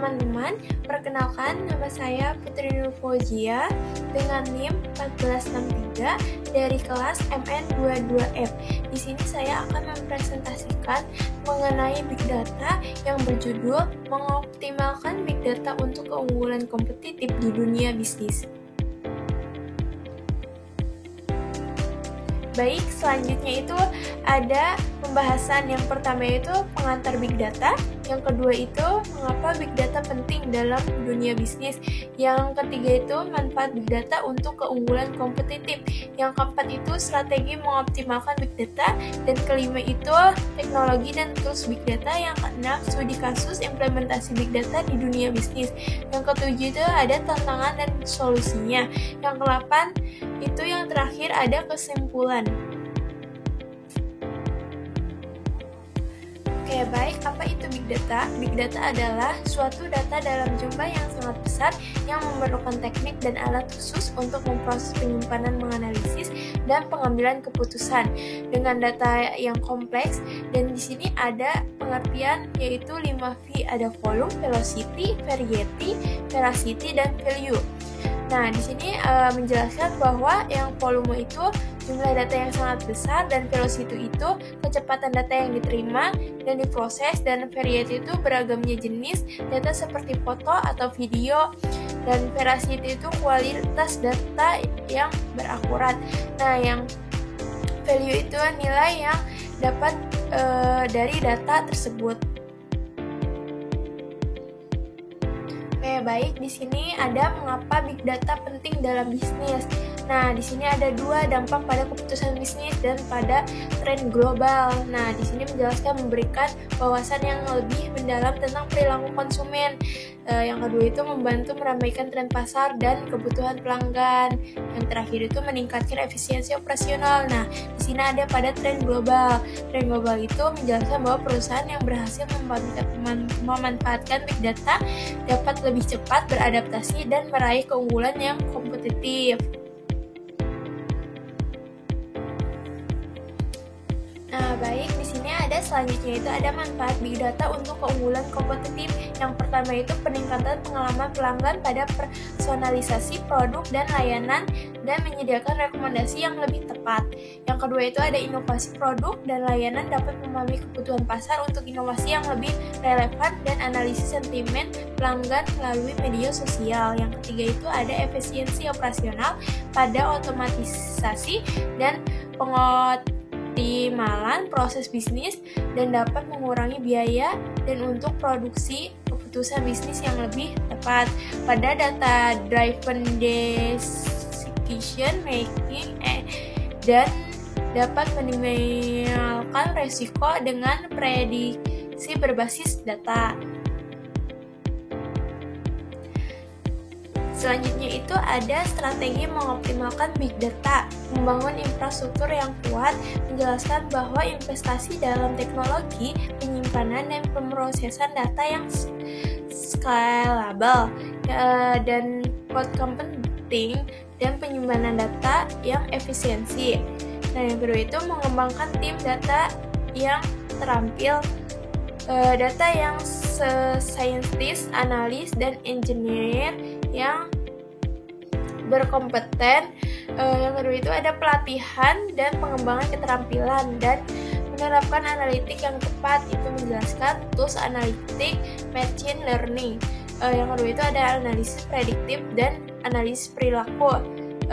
teman-teman, perkenalkan nama saya Putri Nur Fauzia dengan NIM 1463 dari kelas MN22F. Di sini saya akan mempresentasikan mengenai Big Data yang berjudul mengoptimalkan Big Data untuk keunggulan kompetitif di dunia bisnis. Baik, selanjutnya itu ada pembahasan yang pertama itu pengantar Big Data, yang kedua itu mengapa Big Data penting dalam dunia bisnis, yang ketiga itu manfaat Big Data untuk keunggulan kompetitif, yang keempat itu strategi mengoptimalkan Big Data, dan kelima itu teknologi dan tools Big Data, yang keenam studi kasus implementasi Big Data di dunia bisnis, yang ketujuh itu ada tantangan dan solusinya, yang kedelapan itu yang terakhir ada kesimpulan. Oke, baik, apa itu Big Data? Big Data adalah suatu data dalam jumlah yang sangat besar yang memerlukan teknik dan alat khusus untuk memproses penyimpanan, menganalisis, dan pengambilan keputusan dengan data yang kompleks. Dan di sini ada pengertian yaitu 5V, ada volume, velocity, variety, veracity, dan value. Nah, di sini menjelaskan bahwa yang volume itu jumlah data yang sangat besar, dan velocity itu kecepatan data yang diterima dan diproses, dan variety itu beragamnya jenis data seperti foto atau video, dan veracity itu kualitas data yang berakurat. Nah, yang value itu nilai yang dapat dari data tersebut. Oke, baik, di sini ada mengapa Big Data penting dalam bisnis. Nah, di sini ada dua dampak pada keputusan bisnis dan pada tren global. Nah, di sini menjelaskan memberikan wawasan yang lebih mendalam tentang perilaku konsumen. Yang kedua itu membantu meramaikan tren pasar dan kebutuhan pelanggan. Yang terakhir itu meningkatkan efisiensi operasional. Nah, di sini ada pada tren global. Tren global itu menjelaskan bahwa perusahaan yang berhasil memanfaatkan Big Data dapat lebih cepat beradaptasi dan meraih keunggulan yang kompetitif. Nah, baik, di sini ada selanjutnya itu ada manfaat Big Data untuk keunggulan kompetitif. Yang pertama itu peningkatan pengalaman pelanggan pada personalisasi produk dan layanan dan menyediakan rekomendasi yang lebih tepat. Yang kedua itu ada inovasi produk dan layanan dapat memahami kebutuhan pasar untuk inovasi yang lebih relevan dan analisis sentimen pelanggan melalui media sosial. Yang ketiga itu ada efisiensi operasional pada otomatisasi dan optimalan proses bisnis dan dapat mengurangi biaya dan untuk produksi keputusan bisnis yang lebih tepat pada data driven decision making dan dapat meminimalkan resiko dengan prediksi berbasis data. Selanjutnya itu ada strategi mengoptimalkan Big Data, membangun infrastruktur yang kuat, menjelaskan bahwa investasi dalam teknologi, penyimpanan, dan pemrosesan data yang scalable dan outcome penting, dan penyimpanan data yang efisiensi. Nah, yang kedua itu mengembangkan tim data yang terampil, data yang scientist, analis, dan engineer yang berkompeten. Yang kedua itu ada pelatihan dan pengembangan keterampilan dan menerapkan analitik yang tepat, itu menjelaskan tools analitik, machine learning. Yang kedua itu ada analisis prediktif dan analisis perilaku.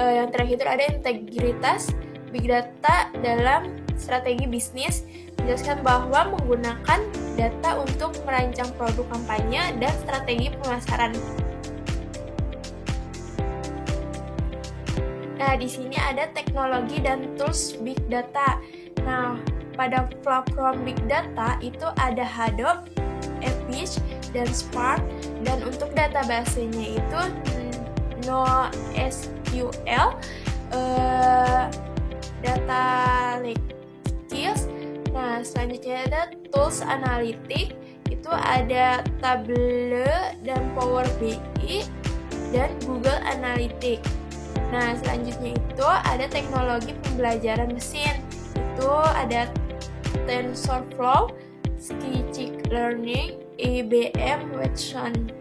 Yang terakhir itu ada integritas Big Data dalam strategi bisnis, menjelaskan bahwa menggunakan data untuk merancang produk kampanye dan strategi pemasaran. Nah, di sini ada teknologi dan tools Big Data. Nah, pada platform Big Data itu ada Hadoop, Epic, dan Spark. Dan untuk database-nya itu NoSQL, Data Lake. Nah, selanjutnya ada tools analitik, itu ada Tableau dan Power BI dan Google Analytics. Nah, selanjutnya itu ada teknologi pembelajaran mesin, itu ada TensorFlow, Scikit-learning, IBM Watson.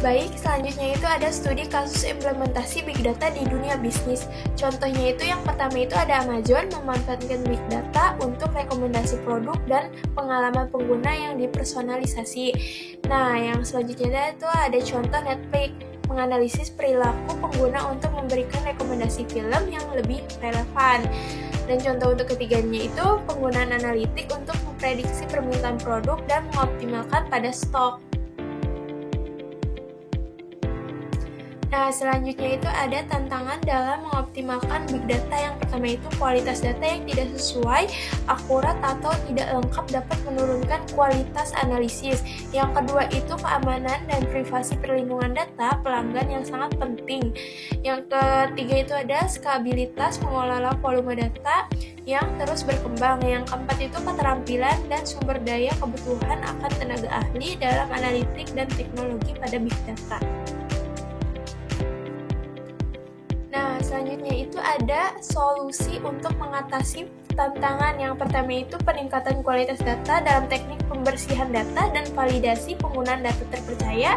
Baik, selanjutnya itu ada studi kasus implementasi Big Data di dunia bisnis. Contohnya itu yang pertama itu ada Amazon memanfaatkan Big Data untuk rekomendasi produk dan pengalaman pengguna yang dipersonalisasi. Nah, yang selanjutnya itu ada contoh Netflix menganalisis perilaku pengguna untuk memberikan rekomendasi film yang lebih relevan. Dan contoh untuk ketiganya itu penggunaan analitik untuk memprediksi permintaan produk dan mengoptimalkan pada stok. Nah, selanjutnya itu ada tantangan dalam mengoptimalkan big data. Yang pertama itu kualitas data yang tidak sesuai, akurat, atau tidak lengkap dapat menurunkan kualitas analisis. Yang kedua itu keamanan dan privasi perlindungan data pelanggan yang sangat penting. Yang ketiga itu ada skabilitas mengelola volume data yang terus berkembang. Yang keempat itu keterampilan dan sumber daya kebutuhan akan tenaga ahli dalam analitik dan teknologi pada big data. Nah, selanjutnya itu ada solusi untuk mengatasi tantangan. Yang pertama itu peningkatan kualitas data dalam teknik pembersihan data dan validasi penggunaan data terpercaya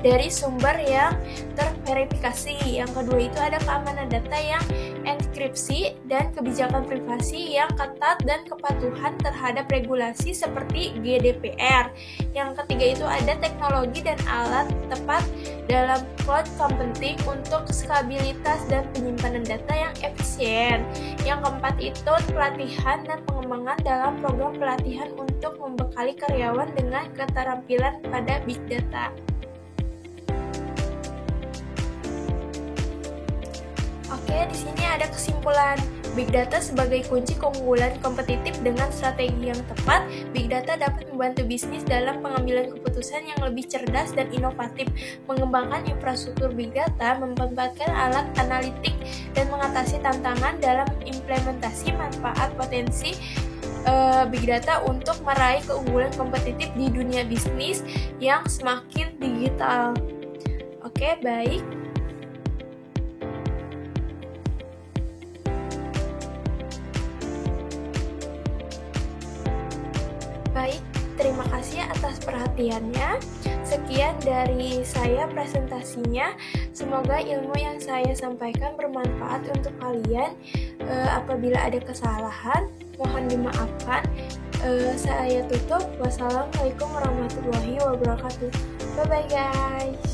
dari sumber yang terverifikasi. Yang kedua itu ada keamanan data yang enkripsi dan kebijakan privasi yang ketat dan kepatuhan terhadap regulasi seperti GDPR. Yang ketiga itu ada teknologi dan alat tepat dalam cloud computing untuk stabilitas dan penyimpanan data yang efisien. Yang keempat itu pelatihan dan pengembangan dalam program pelatihan untuk membekali karyawan dengan keterampilan pada big data. Oke, di sini ada kesimpulan. Big Data sebagai kunci keunggulan kompetitif dengan strategi yang tepat. Big Data dapat membantu bisnis dalam pengambilan keputusan yang lebih cerdas dan inovatif, mengembangkan infrastruktur Big Data, memanfaatkan alat analitik, dan mengatasi tantangan dalam implementasi manfaat potensi Big Data untuk meraih keunggulan kompetitif di dunia bisnis yang semakin digital. Oke, baik. Baik, terima kasih atas perhatiannya. Sekian dari saya presentasinya. Semoga ilmu yang saya sampaikan bermanfaat untuk kalian. Apabila ada kesalahan, mohon dimaafkan. Saya tutup. Wassalamualaikum warahmatullahi wabarakatuh. Bye-bye guys.